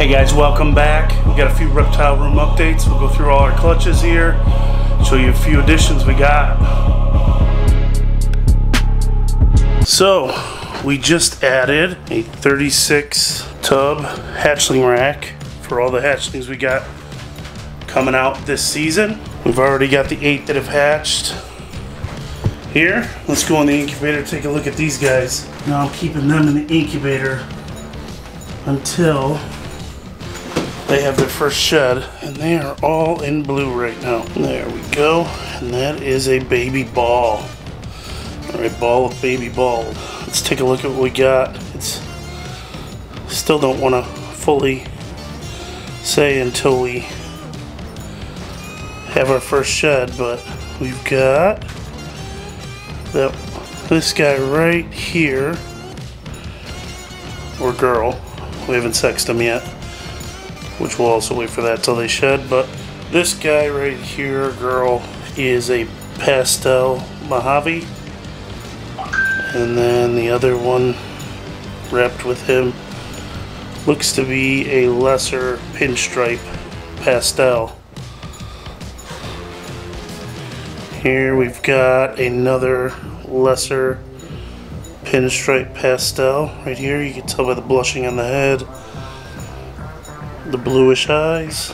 Hey guys, welcome back. We got a few Reptile Room updates. We'll go through all our clutches here, show you a few additions we got. So, we just added a 36 tub hatchling rack for all the hatchlings we got coming out this season. We've already got the 8 that have hatched here. Let's go in the incubator, take a look at these guys. Now I'm keeping them in the incubator until they have their first shed, and they are all in blue right now. There we go, and that is a baby ball. Alright, ball of baby ball. Let's take a look at what we got. Still don't want to fully say until we have our first shed, but we've got this guy right here, or girl. We haven't sexed them yet, which we'll also wait for that till they shed. But this guy right here, girl, is a Pastel Mojave, and then the other one wrapped with him looks to be a lesser pinstripe Pastel. Here we've got another lesser pinstripe Pastel right here. You can tell by the blushing on the head, the bluish eyes,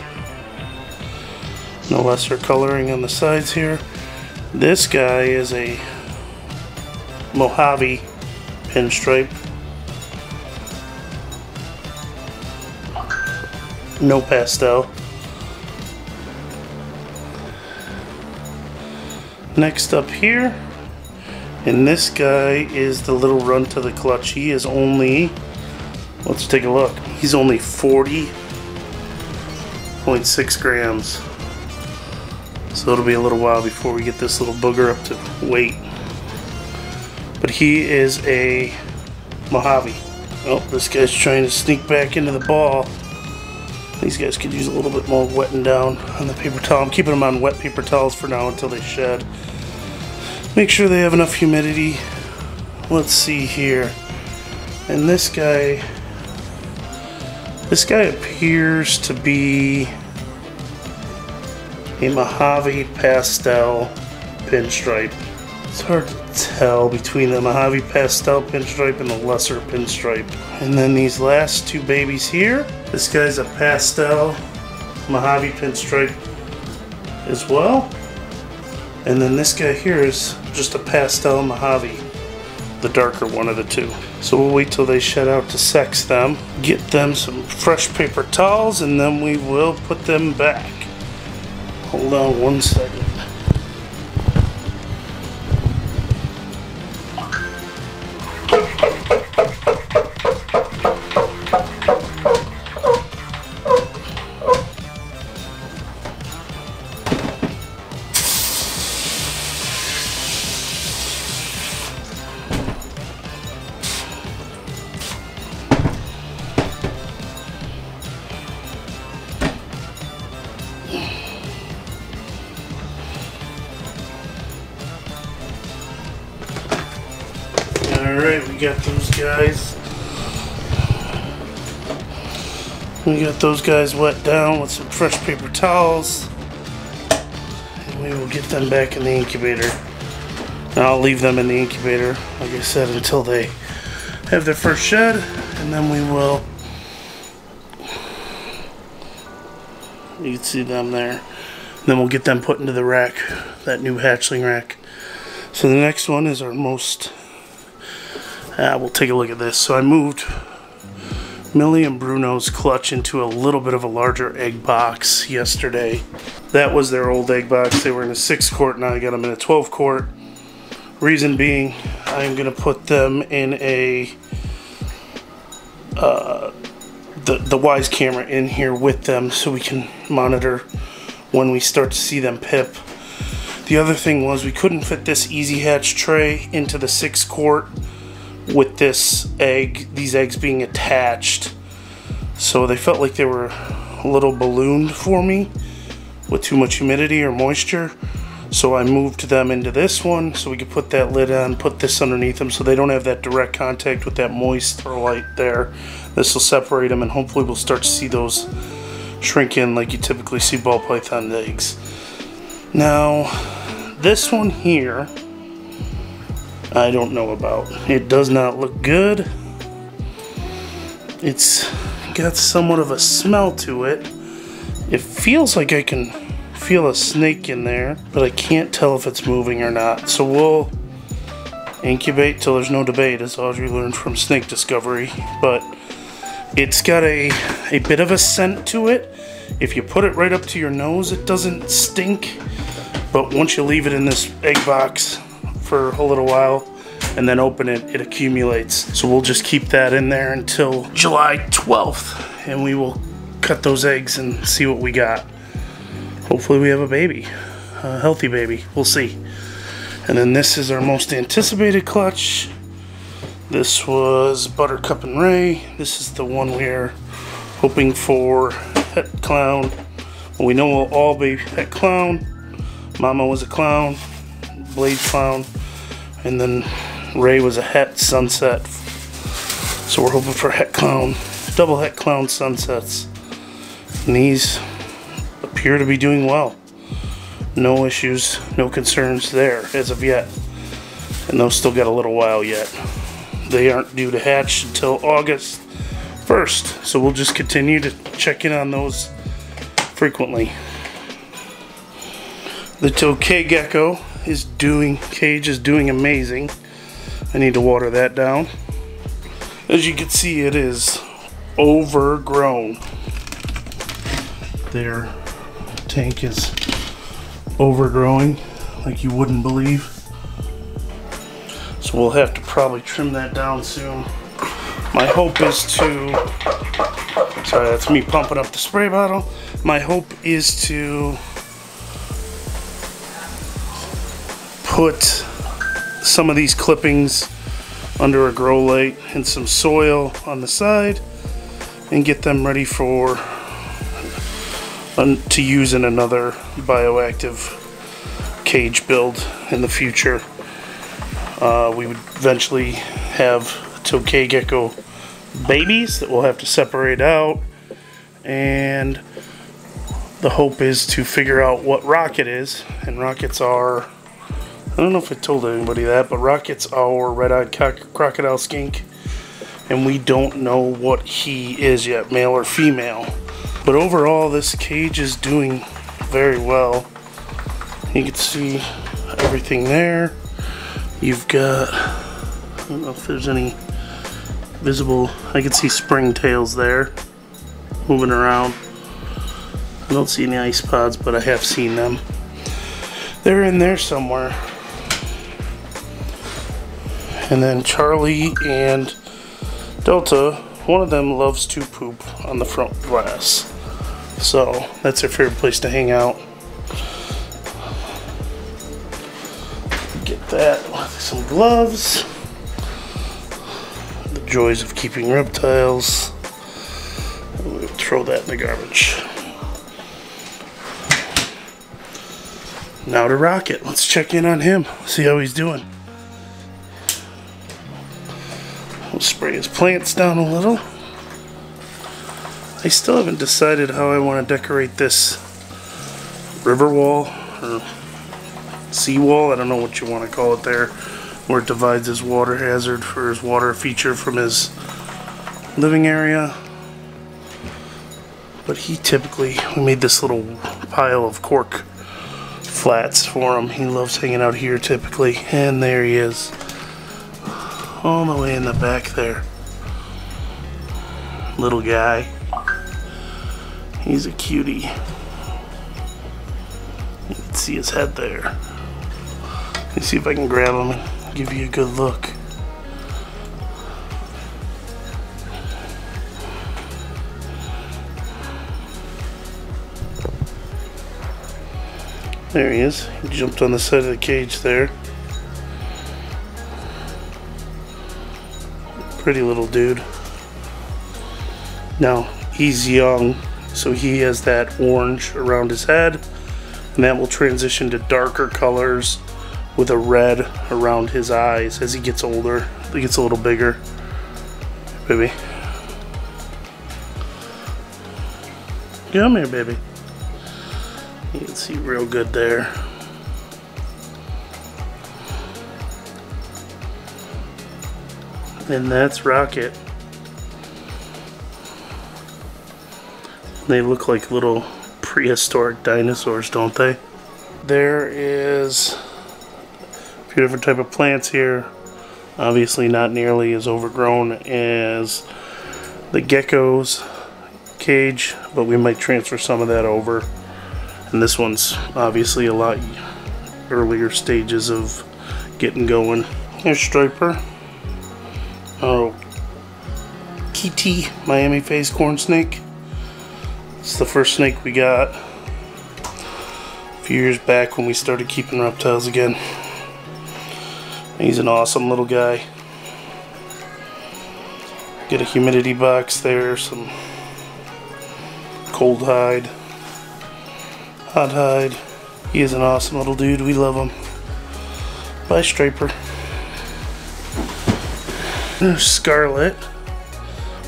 no lesser coloring on the sides here. This guy is a Mojave pinstripe, no Pastel. Next up here, and this guy is the little runt of the clutch. He is only, let's take a look, he's only 40.6 grams. So it'll be a little while before we get this little booger up to weight. But he is a Mojave. Oh, this guy's trying to sneak back into the ball. These guys could use a little bit more wetting down on the paper towel. I'm keeping them on wet paper towels for now until they shed. Make sure they have enough humidity. Let's see here. And this guy appears to be a Mojave Pastel pinstripe. It's hard to tell between the Mojave Pastel pinstripe and the lesser pinstripe. And then these last two babies here, this guy's a Pastel Mojave pinstripe as well. And then this guy here is just a Pastel Mojave, the darker one of the two. So we'll wait till they shed out to sex them, get them some fresh paper towels, and then we will put them back. Hold on one second. Alright, we got those guys. We got those guys wet down with some fresh paper towels. And we will get them back in the incubator. And I'll leave them in the incubator, like I said, until they have their first shed. And then we will, you can see them there. And then we'll get them put into the rack, that new hatchling rack. So the next one is our most... we'll take a look at this. So I moved Millie and Bruno's clutch into a little bit of a larger egg box yesterday. That was their old egg box. They were in a 6 quart, now I got them in a 12 quart. Reason being, I'm going to put them in a the Wise camera in here with them so we can monitor when we start to see them pip. The other thing was we couldn't fit this Easy Hatch tray into the 6 quart with these eggs being attached, so they felt like they were a little ballooned for me with too much humidity or moisture. So I moved them into this one so we could put that lid on, put this underneath them so they don't have that direct contact with that moist light there. This will separate them, and hopefully we'll start to see those shrink in like you typically see ball python eggs. Now, this one here, I don't know about. It does not look good. It's got somewhat of a smell to it. It feels like I can feel a snake in there, but I can't tell if it's moving or not. So we'll incubate till there's no debate, as Audrey learned from snake discovery. But it's got a bit of a scent to it. If you put it right up to your nose, it doesn't stink. But once you leave it in this egg box for a little while and then open it, it accumulates. So we'll just keep that in there until July 12th, and we will cut those eggs and see what we got. Hopefully we have a baby, a healthy baby. We'll see. And then this is our most anticipated clutch. This was Buttercup and Ray. This is the one we're hoping for Het Clown. Well, we know we'll all be Het Clown. Mama was a clown, Blade Clown, and then Ray was a Het Sunset. So we're hoping for Het Clown, double Het Clown sunsets. And these appear to be doing well. No issues, no concerns there as of yet. And those still got a little while yet. They aren't due to hatch until August 1st. So we'll just continue to check in on those frequently. The Tokay Gecko cage is doing amazing. I need to water that down. As you can see, it is overgrown. Their tank is overgrowing like you wouldn't believe. So we'll have to probably trim that down soon. My hope is to, sorry, that's me pumping up the spray bottle. My hope is to put some of these clippings under a grow light and some soil on the side and get them ready for to use in another bioactive cage build in the future. We would eventually have Tokay Gecko babies that we'll have to separate out, and the hope is to figure out what rocket is. And rockets are, I don't know if I told anybody that, but rocket's our red-eyed crocodile skink, and we don't know what he is yet, male or female. But overall, this cage is doing very well. You can see everything there. You've got, I don't know if there's any visible, I can see springtails there moving around. I don't see any ice pods, but I have seen them. They're in there somewhere. And then Charlie and Delta, one of them loves to poop on the front glass. So that's their favorite place to hang out. Get that with some gloves. The joys of keeping reptiles. We'll throw that in the garbage. Now to Rocket. Let's check in on him. See how he's doing. We'll spray his plants down a little. I still haven't decided how I want to decorate this river wall or sea wall. I don't know what you want to call it there, where it divides his water hazard for his water feature from his living area. But he typically, we made this little pile of cork flats for him. He loves hanging out here typically, and there he is, all the way in the back there. Little guy. He's a cutie. You can see his head there. Let me see if I can grab him and give you a good look. There he is. He jumped on the side of the cage there. Pretty little dude. Now, he's young, so he has that orange around his head, and that will transition to darker colors with a red around his eyes as he gets older. He gets a little bigger. Baby. Come here, baby. You can see real good there. And that's Rocket. They look like little prehistoric dinosaurs, don't they? There is a few different type of plants here. Obviously not nearly as overgrown as the Gecko's cage, but we might transfer some of that over. And this one's obviously a lot earlier stages of getting going. Here's Striper. Oh, Kitty Miami face corn snake. It's the first snake we got a few years back when we started keeping reptiles again. He's an awesome little guy. Get a humidity box there, some cold hide, hot hide. He is an awesome little dude. We love him. Bye, Striper. There's Scarlet.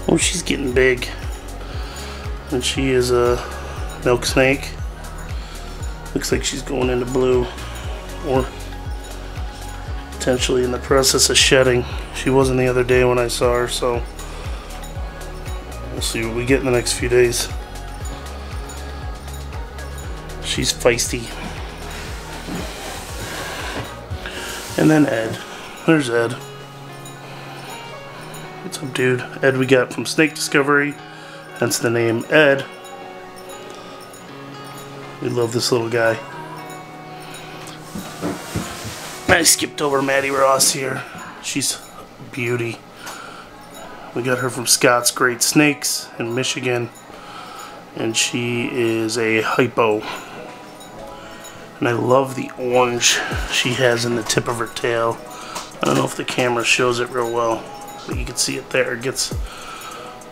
Oh, she's getting big. And she is a milk snake. Looks like she's going into blue, or potentially in the process of shedding. She wasn't the other day when I saw her, so we'll see what we get in the next few days. She's feisty. And then Ed. There's Ed. What's up, dude? Ed we got from Snake Discovery. Hence the name Ed. We love this little guy. I skipped over Maddie Ross here. She's a beauty. We got her from Scott's Great Snakes in Michigan. And she is a Hypo. And I love the orange she has in the tip of her tail. I don't know if the camera shows it real well, but you can see it there. It gets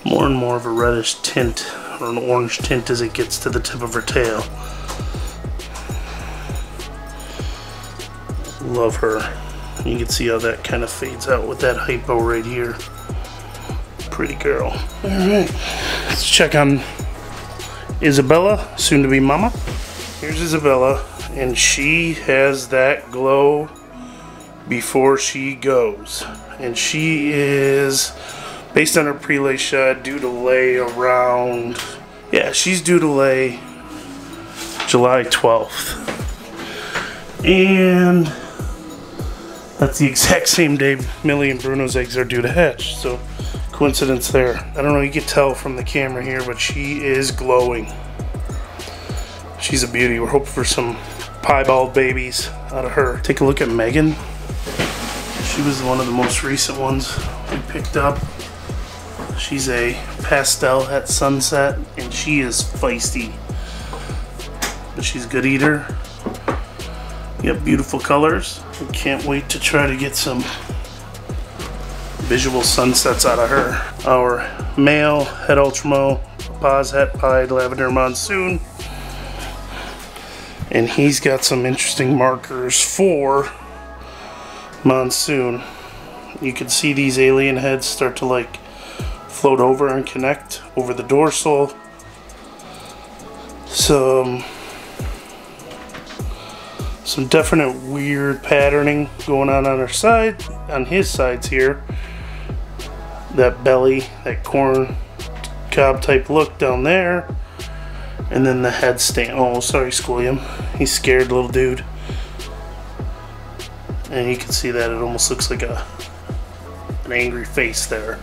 more and more of a reddish tint, or an orange tint, as it gets to the tip of her tail. Love her. You can see how that kind of fades out with that Hypo right here. Pretty girl. Alright, let's check on Isabella, soon to be mama. Here's Isabella, and she has that glow before she goes. And she is, based on her prelay shed, due to lay around, yeah, she's due to lay July 12th. And that's the exact same day Millie and Bruno's eggs are due to hatch. So, coincidence there. I don't know, you can tell from the camera here, but she is glowing. She's a beauty. We're hoping for some piebald babies out of her. Take a look at Megan. She was one of the most recent ones we picked up. She's a Pastel at sunset, and she is feisty. But she's a good eater. Yep, beautiful colors. We can't wait to try to get some visual sunsets out of her. Our male Het Ultramo, Paz Het Pied Lavender Monsoon. And he's got some interesting markers for Monsoon. You can see these alien heads start to like float over and connect over the dorsal. Some definite weird patterning going on her side, on his sides here. That belly, that corn cob type look down there. And then the head stand. Oh, sorry, Squilliam. He's scared, little dude. And you can see that it almost looks like an angry face there.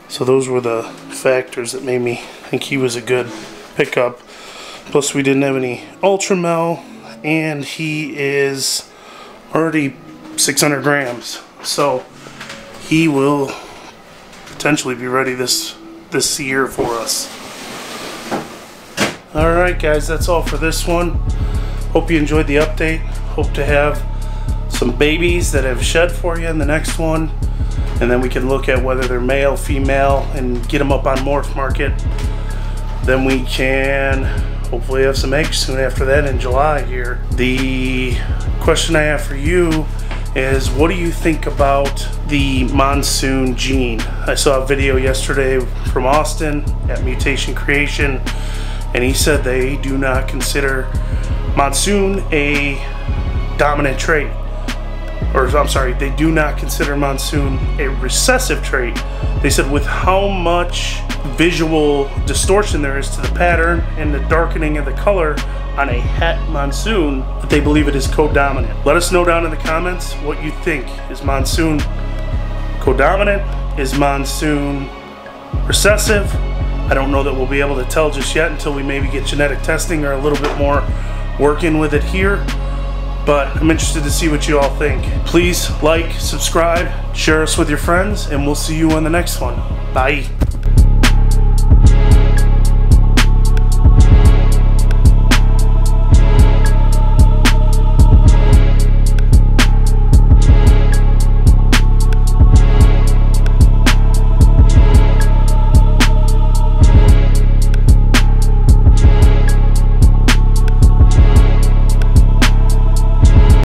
So those were the factors that made me think he was a good pickup. Plus, we didn't have any Ultramel, and he is already 600 grams. So he will potentially be ready this year for us. Alright guys, that's all for this one. Hope you enjoyed the update. Hope to have some babies that have shed for you in the next one. And then we can look at whether they're male, female, and get them up on Morph Market. Then we can hopefully have some eggs soon after that in July here. The question I have for you is what do you think about the Monsoon gene? I saw a video yesterday from Austin at Mutation Creation, and he said they do not consider Monsoon a dominant trait. Or I'm sorry, they do not consider Monsoon a recessive trait. They said with how much visual distortion there is to the pattern and the darkening of the color on a het Monsoon, that they believe it is co-dominant. Let us know down in the comments what you think. Is Monsoon co-dominant? Is Monsoon recessive? I don't know that we'll be able to tell just yet until we maybe get genetic testing or a little bit more working with it here. But I'm interested to see what you all think. Please like, subscribe, share us with your friends, and we'll see you on the next one. Bye.